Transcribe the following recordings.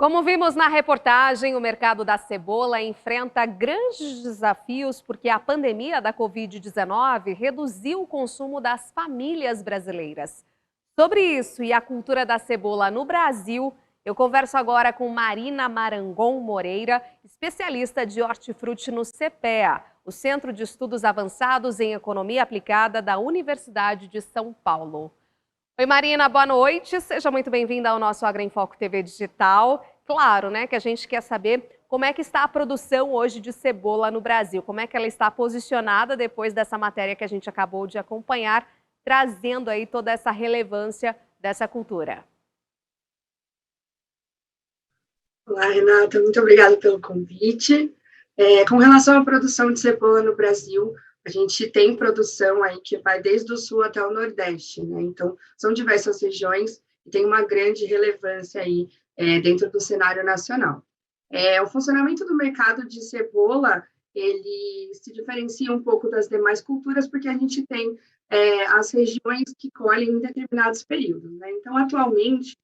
Como vimos na reportagem, o mercado da cebola enfrenta grandes desafios porque a pandemia da Covid-19 reduziu o consumo das famílias brasileiras. Sobre isso e a cultura da cebola no Brasil, eu converso agora com Marina Marangon Moreira, especialista de hortifruti no CPEA, o Centro de Estudos Avançados em Economia Aplicada da Universidade de São Paulo. Oi, Marina, boa noite. Seja muito bem-vinda ao nosso Agro em Foco TV Digital. Claro, né, que a gente quer saber como é que está a produção hoje de cebola no Brasil, como é que ela está posicionada depois dessa matéria que a gente acabou de acompanhar, trazendo aí toda essa relevância dessa cultura. Olá, Renata, muito obrigada pelo convite. Com relação à produção de cebola no Brasil, a gente tem produção aí que vai desde o sul até o nordeste, né? Então, são diversas regiões e tem uma grande relevância aí dentro do cenário nacional. O funcionamento do mercado de cebola, ele se diferencia um pouco das demais culturas, porque a gente tem as regiões que colhem em determinados períodos, né? Então, atualmente,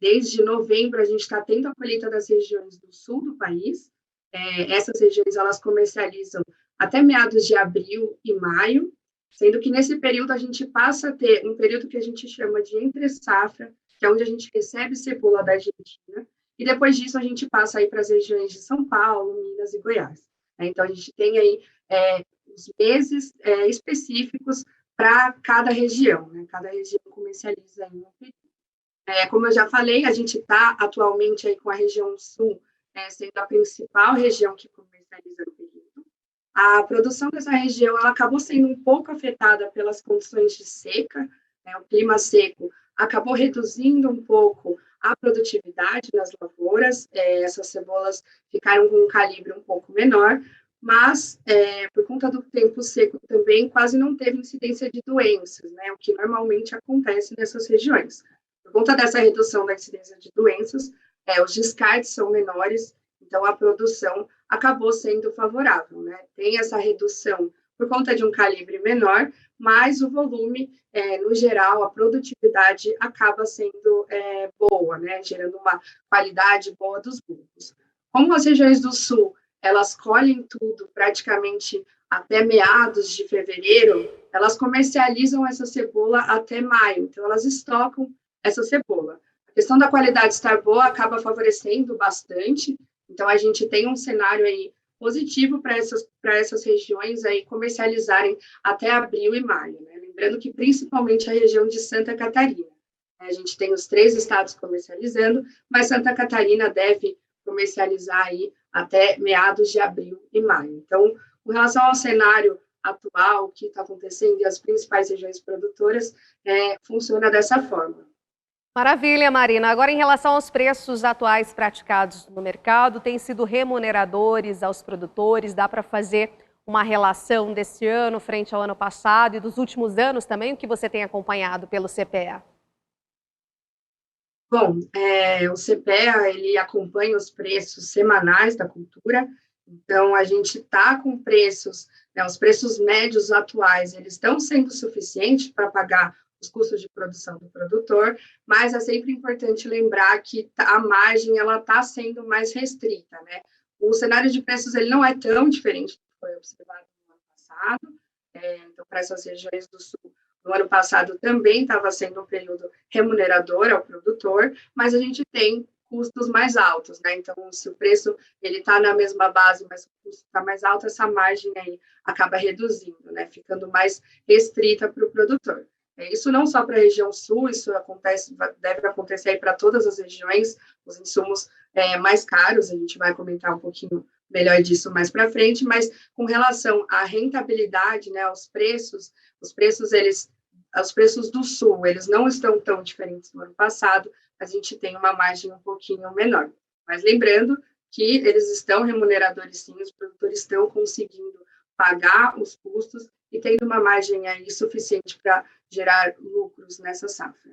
desde novembro, a gente está tendo a colheita das regiões do sul do país. Essas regiões, elas comercializam até meados de abril e maio, sendo que nesse período a gente passa a ter um período que a gente chama de entre-safra, que é onde a gente recebe cebola da Argentina, e depois disso a gente passa aí para as regiões de São Paulo, Minas e Goiás. Então, a gente tem aí os meses específicos para cada região, né? Cada região comercializa em um período. Como eu já falei, a gente está atualmente aí com a região sul sendo a principal região que comercializa no período. A produção dessa região ela acabou sendo um pouco afetada pelas condições de seca, né? O clima seco acabou reduzindo um pouco a produtividade nas lavouras, essas cebolas ficaram com um calibre um pouco menor, mas por conta do tempo seco também quase não teve incidência de doenças, né? O que normalmente acontece nessas regiões. Por conta dessa redução da incidência de doenças, os descartes são menores, então a produção acabou sendo favorável, né? Tem essa redução por conta de um calibre menor, mas o volume, no geral, a produtividade acaba sendo boa, né? Gerando uma qualidade boa dos bulbos. Como as regiões do sul, elas colhem tudo praticamente até meados de fevereiro, elas comercializam essa cebola até maio, então elas estocam essa cebola. A questão da qualidade estar boa acaba favorecendo bastante, então a gente tem um cenário aí positivo para essas regiões aí comercializarem até abril e maio, né? Lembrando que principalmente a região de Santa Catarina. A gente tem os 3 estados comercializando, mas Santa Catarina deve comercializar aí até meados de abril e maio. Então, com relação ao cenário atual, o que está acontecendo e as principais regiões produtoras, funciona dessa forma. Maravilha, Marina. Agora, em relação aos preços atuais praticados no mercado, têm sido remuneradores aos produtores? Dá para fazer uma relação desse ano frente ao ano passado e dos últimos anos também, o que você tem acompanhado pelo CPEA? Bom, o CPEA, ele acompanha os preços semanais da cultura, então a gente está com preços, né, os preços médios atuais, eles estão sendo suficientes para pagar os custos de produção do produtor, mas é sempre importante lembrar que a margem, ela está sendo mais restrita, né? O cenário de preços, ele não é tão diferente do que foi observado no ano passado, então para essas regiões do sul, no ano passado também estava sendo um período remunerador ao produtor, mas a gente tem custos mais altos, né? Então, se o preço ele está na mesma base, mas o custo está mais alto, essa margem aí acaba reduzindo, né? Ficando mais restrita para o produtor. Isso não só para a região sul, isso deve acontecer aí para todas as regiões, os insumos mais caros, a gente vai comentar um pouquinho melhor disso mais para frente, mas com relação à rentabilidade, né, os preços os preços do sul, eles não estão tão diferentes do ano passado, a gente tem uma margem um pouquinho menor. Mas lembrando que eles estão remuneradores sim, os produtores estão conseguindo pagar os custos e tendo uma margem aí suficiente para gerar lucros nessa safra.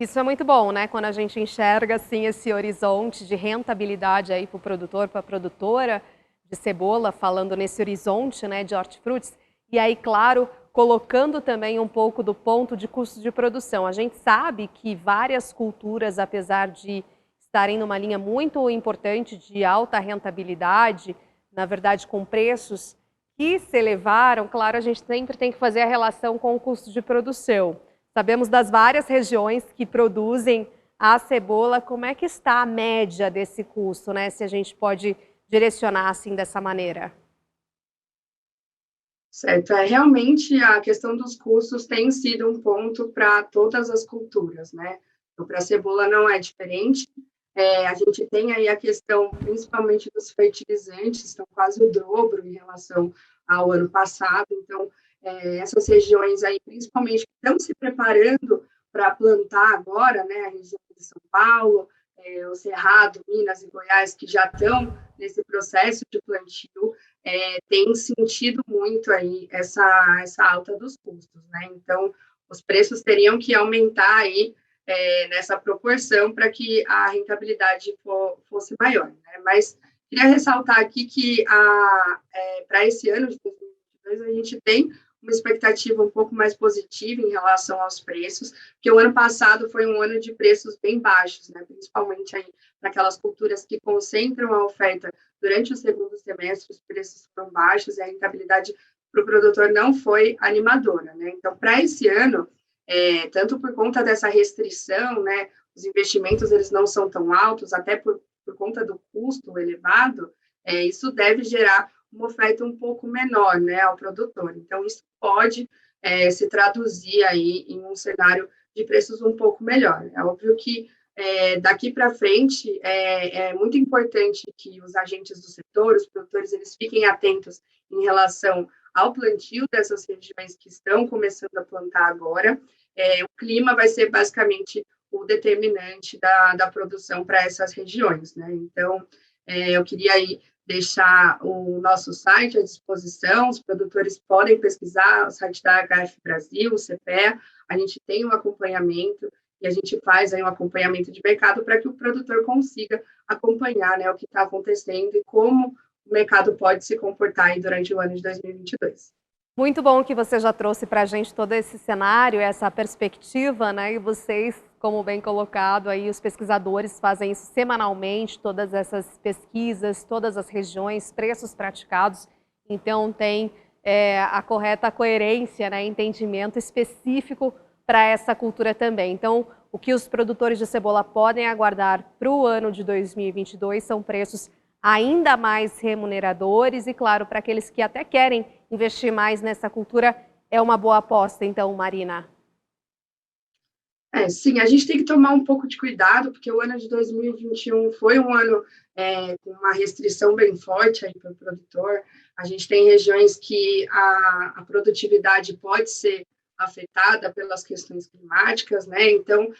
Isso é muito bom, né? Quando a gente enxerga assim esse horizonte de rentabilidade aí para o produtor, para a produtora de cebola, falando nesse horizonte, né, de hortifrutis. E aí, claro, colocando também um pouco do ponto de custo de produção. A gente sabe que várias culturas, apesar de estarem numa linha muito importante de alta rentabilidade, na verdade com preços que se elevaram. Claro, a gente sempre tem que fazer a relação com o custo de produção. Sabemos das várias regiões que produzem a cebola. Como é que está a média desse custo, né? Se a gente pode direcionar assim dessa maneira. Certo, realmente a questão dos custos tem sido um ponto para todas as culturas, né? Então, para a cebola não é diferente. A gente tem aí a questão, principalmente dos fertilizantes, estão quase o dobro em relação ao ano passado. Então, essas regiões aí, principalmente, que estão se preparando para plantar agora, né? A região de São Paulo, o Cerrado, Minas e Goiás, que já estão nesse processo de plantio, tem sentido muito aí essa alta dos custos, né? Então, os preços teriam que aumentar aí nessa proporção para que a rentabilidade fosse maior, né? Mas queria ressaltar aqui que para esse ano de 2022 a gente tem uma expectativa um pouco mais positiva em relação aos preços, porque o ano passado foi um ano de preços bem baixos, né? Principalmente aí naquelas culturas que concentram a oferta durante o segundo semestre, os preços foram baixos e a rentabilidade para o produtor não foi animadora, né? Então, para esse ano, tanto por conta dessa restrição, né, os investimentos eles não são tão altos, até por conta do custo elevado, isso deve gerar uma oferta um pouco menor, né, ao produtor. Então, isso pode se traduzir aí em um cenário de preços um pouco melhor. É óbvio que daqui para frente é muito importante que os agentes do setor, os produtores, eles fiquem atentos em relação ao plantio dessas regiões que estão começando a plantar agora. O clima vai ser basicamente o determinante da produção para essas regiões, né? Então, eu queria aí deixar o nosso site à disposição, os produtores podem pesquisar o site da HF Brasil, o CPEA, a gente tem um acompanhamento e a gente faz aí um acompanhamento de mercado para que o produtor consiga acompanhar, né, o que está acontecendo e como o mercado pode se comportar aí durante o ano de 2022. Muito bom que você já trouxe para a gente todo esse cenário, essa perspectiva, né? E vocês, como bem colocado aí, os pesquisadores fazem isso semanalmente, todas essas pesquisas, todas as regiões, preços praticados. Então tem a correta coerência, né? Entendimento específico para essa cultura também. Então, o que os produtores de cebola podem aguardar para o ano de 2022 são preços ainda mais remuneradores e, claro, para aqueles que até querem investir mais nessa cultura, é uma boa aposta, então, Marina. Sim, a gente tem que tomar um pouco de cuidado, porque o ano de 2021 foi um ano com uma restrição bem forte aí para o produtor. A gente tem regiões que a produtividade pode ser afetada pelas questões climáticas, né? Então,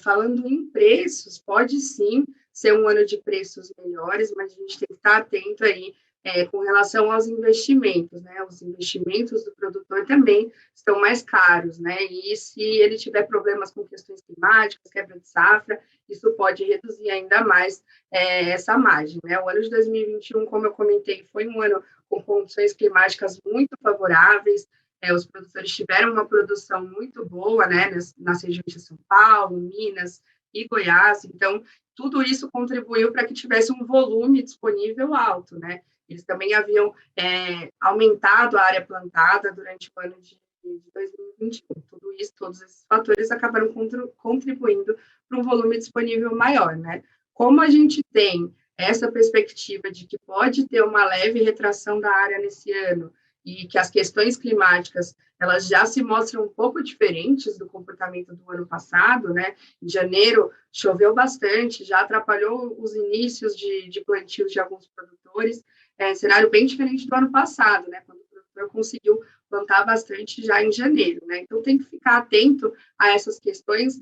falando em preços, pode sim ser um ano de preços melhores, mas a gente tem que estar atento aí com relação aos investimentos, né? Os investimentos do produtor também estão mais caros, né? E se ele tiver problemas com questões climáticas, quebra de safra, isso pode reduzir ainda mais essa margem, né? O ano de 2021, como eu comentei, foi um ano com condições climáticas muito favoráveis, os produtores tiveram uma produção muito boa, né? Nas regiões de São Paulo, Minas e Goiás, então tudo isso contribuiu para que tivesse um volume disponível alto, né? Eles também haviam aumentado a área plantada durante o ano de 2021. Tudo isso, todos esses fatores acabaram contribuindo para um volume disponível maior, né? Como a gente tem essa perspectiva de que pode ter uma leve retração da área nesse ano e que as questões climáticas elas já se mostram um pouco diferentes do comportamento do ano passado, né? Em janeiro choveu bastante, já atrapalhou os inícios de plantios de alguns produtores, cenário bem diferente do ano passado, né? Quando o produtor conseguiu plantar bastante já em janeiro, né? Então tem que ficar atento a essas questões.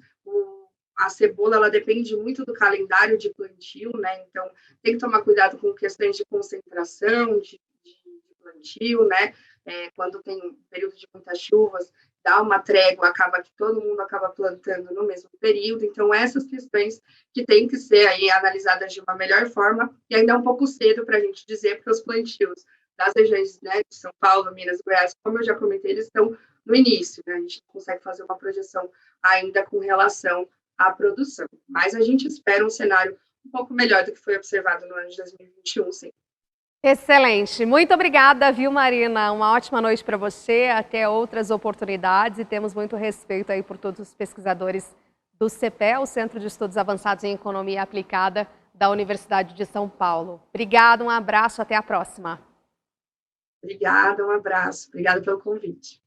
A cebola ela depende muito do calendário de plantio, né? Então tem que tomar cuidado com questões de concentração, de plantio, né? Quando tem período de muitas chuvas, dá uma trégua, acaba que todo mundo acaba plantando no mesmo período. Então, essas questões que têm que ser aí analisadas de uma melhor forma, e ainda é um pouco cedo para a gente dizer, porque os plantios das regiões, né, de São Paulo, Minas, Goiás, como eu já comentei, eles estão no início, né? A gente não consegue fazer uma projeção ainda com relação a produção. Mas a gente espera um cenário um pouco melhor do que foi observado no ano de 2021, sim. Excelente. Muito obrigada, viu, Marina? Uma ótima noite para você, até outras oportunidades, e temos muito respeito aí por todos os pesquisadores do CEPE, o Centro de Estudos Avançados em Economia Aplicada da Universidade de São Paulo. Obrigada, um abraço, até a próxima. Obrigada, um abraço. Obrigada pelo convite.